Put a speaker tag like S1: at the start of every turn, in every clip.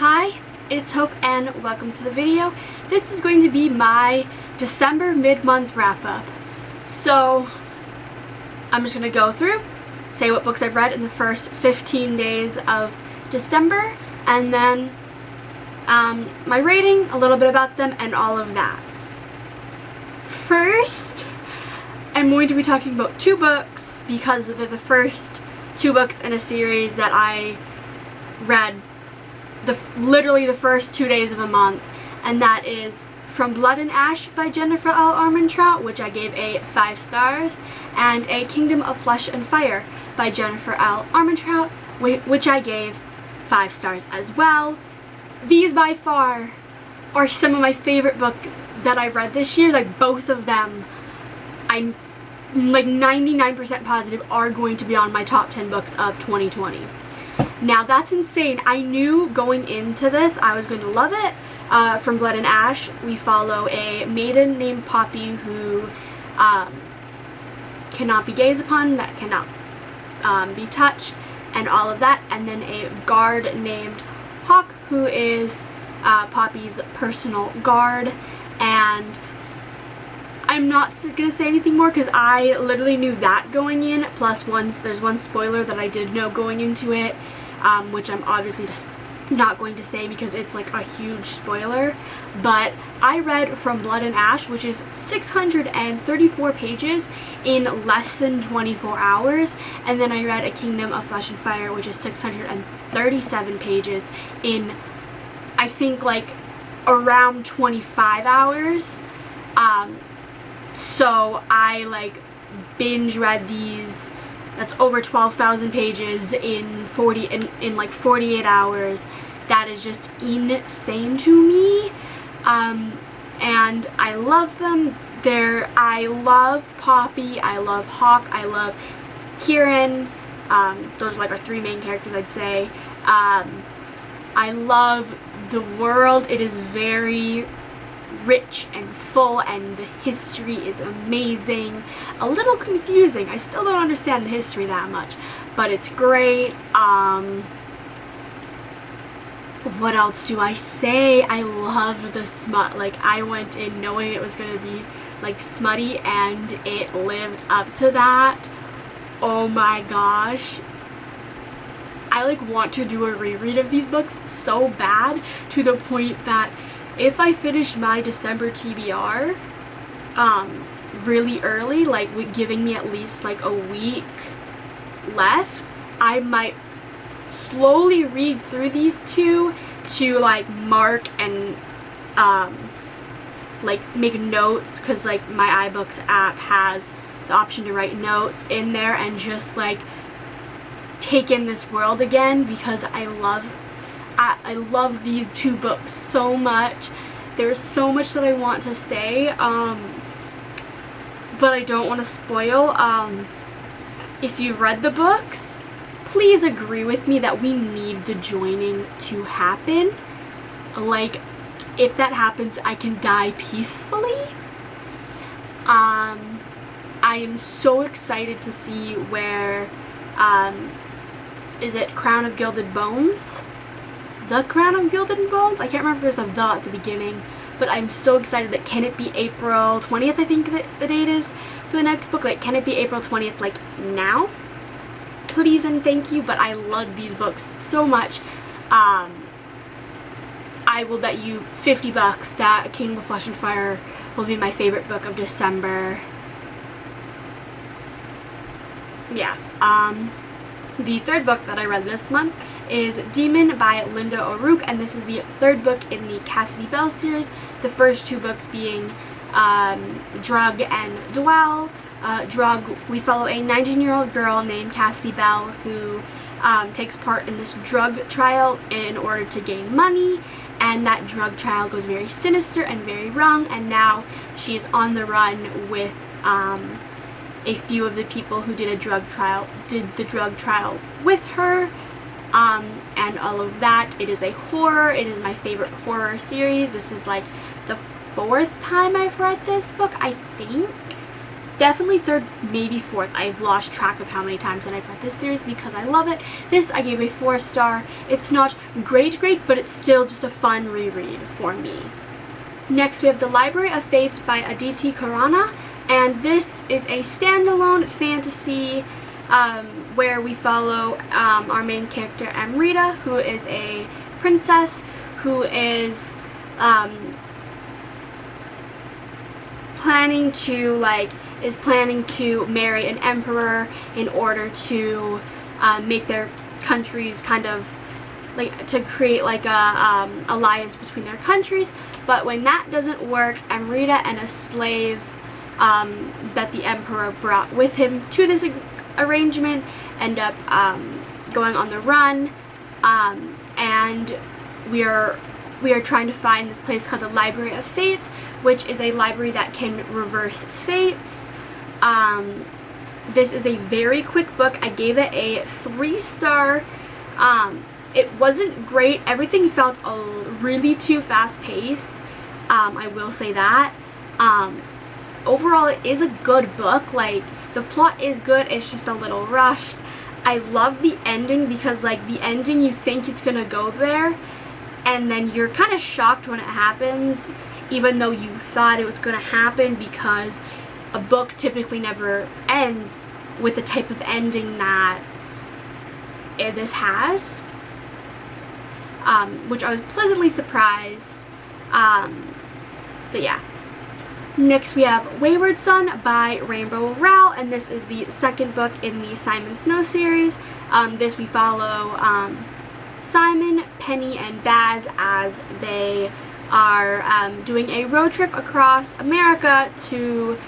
S1: Hi, it's Hope and welcome to the video. This is going to be my December mid-month wrap-up. So, I'm just going to go through, say what books I've read in the first 15 days of December, and then my rating, a little bit about them, and all of that. First, I'm going to be talking about two books because they're the first two books in a series that I read literally the first 2 days of a month, and that is From Blood and Ash by Jennifer L. Armentrout, which I gave a 5 stars, and A Kingdom of Flesh and Fire by Jennifer L. Armentrout, which I gave 5 stars as well. These by far are some of my favorite books that I've read this year. Like, both of them, I'm like 99% positive are going to be on my top 10 books of 2020. Now that's insane. I knew going into this I was going to love it. From Blood and Ash, we follow a maiden named Poppy who cannot be gazed upon, that cannot be touched, and all of that, and then a guard named Hawk who is Poppy's personal guard. And I'm not going to say anything more because I literally knew that going in, plus there's one spoiler that I did know going into it, which I'm obviously not going to say because it's like a huge spoiler. But I read From Blood and Ash, which is 634 pages in less than 24 hours, and then I read A Kingdom of Flesh and Fire, which is 637 pages in, I think, like around 25 hours. So I like binge read these. That's over 12,000 pages in like 48 hours. That is just insane to me. And I love them. I love Poppy, I love Hawk, I love Kieran. Those are like our three main characters, I'd say. I love the world. It is very rich and full, and the history is amazing. A little confusing. I still don't understand the history that much, but it's great. What else do I say? I love the smut. Like, I went in knowing it was going to be like smutty, and it lived up to that. Oh my gosh. I like want to do a reread of these books so bad, to the point that if I finish my December TBR really early, like giving me at least like a week left, I might slowly read through these two to like mark and like make notes, because like my iBooks app has the option to write notes in there, and just like take in this world again, because I love these two books so much. There's so much that I want to say, but I don't want to spoil. If you've read the books, please agree with me that we need the joining to happen. Like, if that happens, I can die peacefully. I am so excited to see where, is it Crown of Gilded Bones? The Crown of Gilded Bones? I can't remember if there's a "the" at the beginning, but I'm so excited that can it be April 20th, I think the date is, for the next book. Like, can it be April 20th, like, now? Please and thank you, but I love these books so much. I will bet you $50 that Kingdom of Flesh and Fire will be my favorite book of December. Yeah. The third book that I read this month is Demon by Lynda O'Rourke, and this is the third book in the Cassidy Bell series, the first two books being Drug and Dwell. Drug, we follow a 19-year-old girl named Cassidy Bell who takes part in this drug trial in order to gain money, and that drug trial goes very sinister and very wrong, and now she's on the run with a few of the people who did the drug trial with her. And all of that. It is a horror. It is my favorite horror series. This is like the 4th time I've read this book, I think. definitely third, maybe fourth. I've lost track of how many times that I've read this series because I love it. This I gave a 4-star. It's not great, but it's still just a fun reread for me. Next we have The Library of Fates by Aditi Khorana, and this is a standalone fantasy where we follow our main character Amrita, who is a princess who is planning to marry an emperor in order to make their countries kind of like to create like a alliance between their countries. But when that doesn't work, Amrita and a slave that the emperor brought with him to this arrangement end up going on the run, and we are trying to find this place called the Library of Fates, which is a library that can reverse fates. This is a very quick book. I gave it a 3-star. It wasn't great. Everything felt really too fast-paced. I will say that. Overall, it is a good book. Like, the plot is good. It's just a little rushed. I love the ending because, like, the ending, you think it's gonna go there, and then you're kind of shocked when it happens, even though you thought it was gonna happen, because a book typically never ends with the type of ending that this has, which I was pleasantly surprised. But yeah. Next we have Wayward Sun by Rowell, and this is the second book in the Simon Snow series. This we follow Simon, Penny, and Baz as they are doing a road trip across America to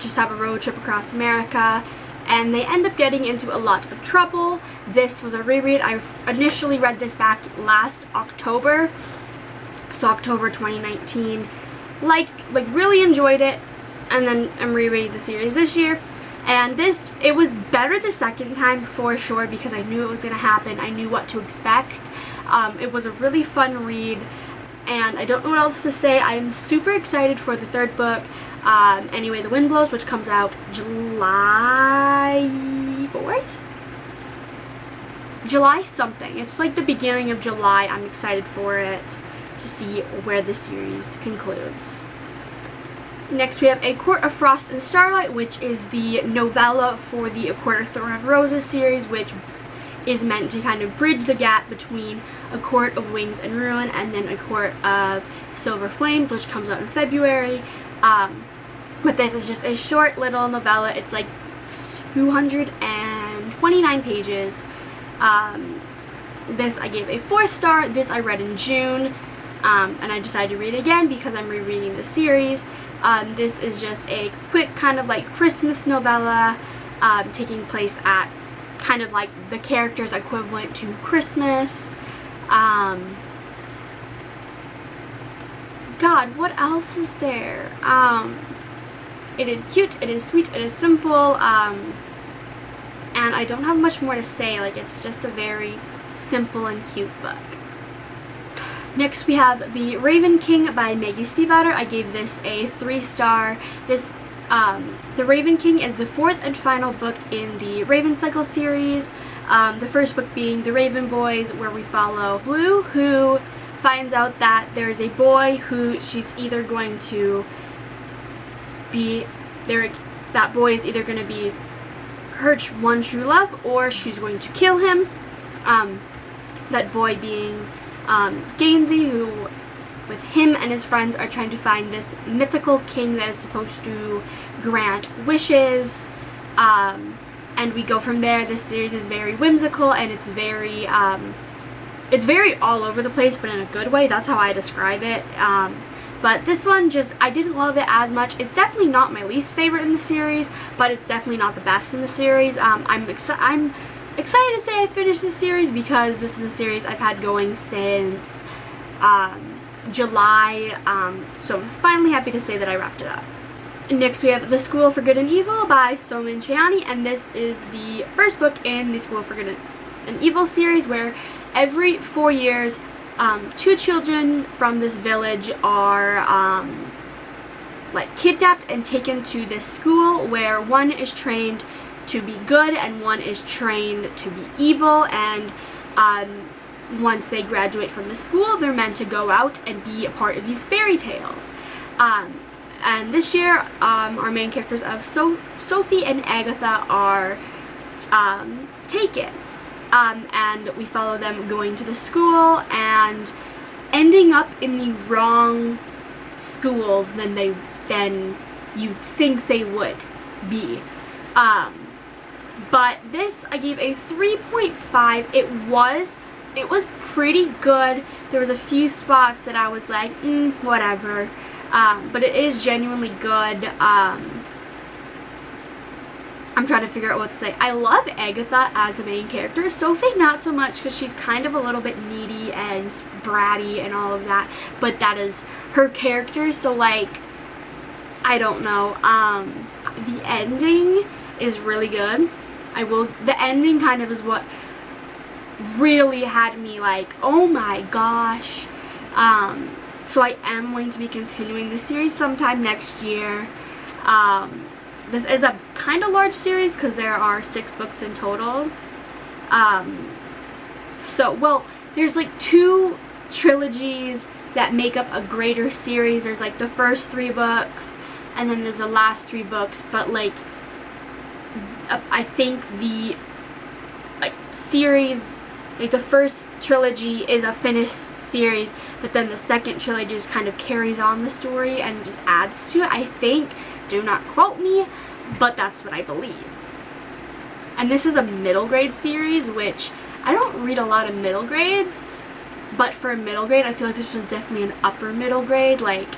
S1: just have a road trip across America, and they end up getting into a lot of trouble. This was a reread. I initially read this back last October, so October 2019. Really enjoyed it, and then I'm rereading the series this year. And it was better the second time for sure, because I knew it was going to happen. I knew what to expect. It was a really fun read, and I don't know what else to say. I am super excited for the third book, Anyway the Wind Blows, which comes out July 4th? July something. It's like the beginning of July. I'm excited for it to see where the series concludes. Next we have A Court of Frost and Starlight, which is the novella for the A Court of Thorn and Roses series, which is meant to kind of bridge the gap between A Court of Wings and Ruin and then A Court of Silver Flame, which comes out in February. But this is just a short little novella. It's like 229 pages. This I gave a 4-star. This I read in June, and I decided to read it again because I'm rereading the series. This is just a quick kind of like Christmas novella, taking place at kind of like the character's equivalent to Christmas. God, what else is there? It is cute, it is sweet, it is simple, and I don't have much more to say. Like, it's just a very simple and cute book. Next we have The Raven King by Maggie Stiefvater. I gave this a 3-star. This, The Raven King is the 4th and final book in the Raven Cycle series. The first book being The Raven Boys, where we follow Blue, who finds out that there's a boy who she's either going to be, that boy is either going to be her one true love, or she's going to kill him. That boy being Gainsey, who with him and his friends are trying to find this mythical king that is supposed to grant wishes, and we go from there. This series is very whimsical, and it's very all over the place, but in a good way. That's how I describe it. But this one, I didn't love it as much. It's definitely not my least favorite in the series, but it's definitely not the best in the series. I'm excited to say I finished this series because this is a series I've had going since July, so I'm finally happy to say that I wrapped it up. Next we have The School for Good and Evil by Soman, Chainani, and this is the first book in the School for Good and Evil series, where every 4 years, 2 children from this village are like kidnapped and taken to this school where one is trained to be good and one is trained to be evil, and once they graduate from the school, they're meant to go out and be a part of these fairy tales. And this year, our main characters of Sophie and Agatha are taken. And we follow them going to the school and ending up in the wrong schools than you'd think they would be. But this I gave a 3.5. It was pretty good. There was a few spots that I was like, whatever. But it is genuinely good. I'm trying to figure out what to say. I love Agatha as a main character. Sophie not so much, because she's kind of a little bit needy and bratty and all of that. But that is her character, so like, I don't know. The ending is really good. The ending kind of is what really had me like, oh my gosh. So I am going to be continuing the series sometime next year. This is a kind of large series because there are 6 books in total. There's like 2 trilogies that make up a greater series. There's like the first 3 books, and then there's the last 3 books, but like, I think the series, like the first trilogy is a finished series, but then the second trilogy just kind of carries on the story and just adds to it, I think. Do not quote me, but that's what I believe. And this is a middle grade series, which I don't read a lot of middle grades, but for a middle grade, I feel like this was definitely an upper middle grade, like,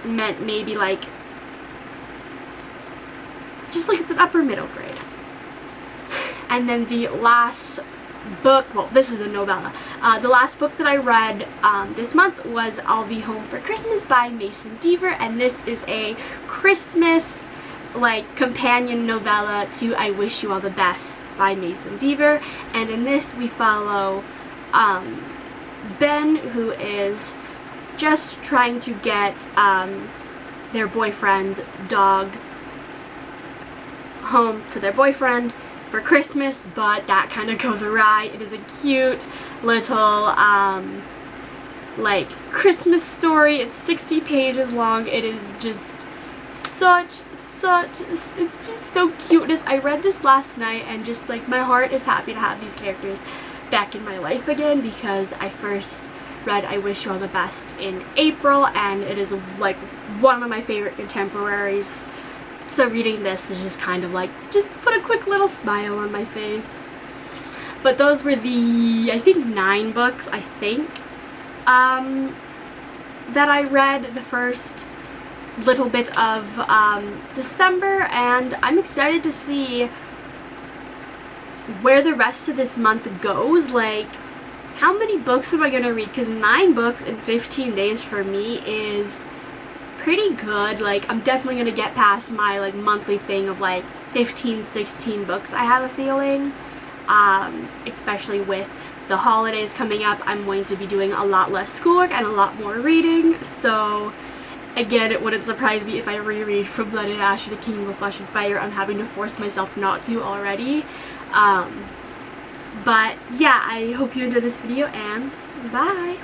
S1: meant maybe like, just like it's an upper middle grade. And then the last book, well, this is a novella. The last book that I read this month was I'll Be Home for Christmas by Maas and Deaver, and this is a Christmas like companion novella to I Wish You All the Best by Maas and Deaver. And in this we follow Ben, who is just trying to get their boyfriend's dog home to their boyfriend for Christmas, but that kind of goes awry. It is a cute little like Christmas story. It's 60 pages long. It is just it's just so cuteness. I read this last night and just like my heart is happy to have these characters back in my life again, because I first read I Wish You All the Best in April, and it is like one of my favorite contemporaries. So reading this was just kind of like, just put a quick little smile on my face. But those were the, I think 9 books, I think, that I read the first little bit of December, and I'm excited to see where the rest of this month goes. Like, how many books am I going to read? Because 9 books in 15 days for me is pretty good. Like, I'm definitely going to get past my like monthly thing of like 15, 16 books, I have a feeling. Especially with the holidays coming up, I'm going to be doing a lot less schoolwork and a lot more reading. So again, it wouldn't surprise me if I reread From Blood and Ash to the Kingdom of Flesh and Fire. I'm having to force myself not to already. But yeah, I hope you enjoyed this video, and bye!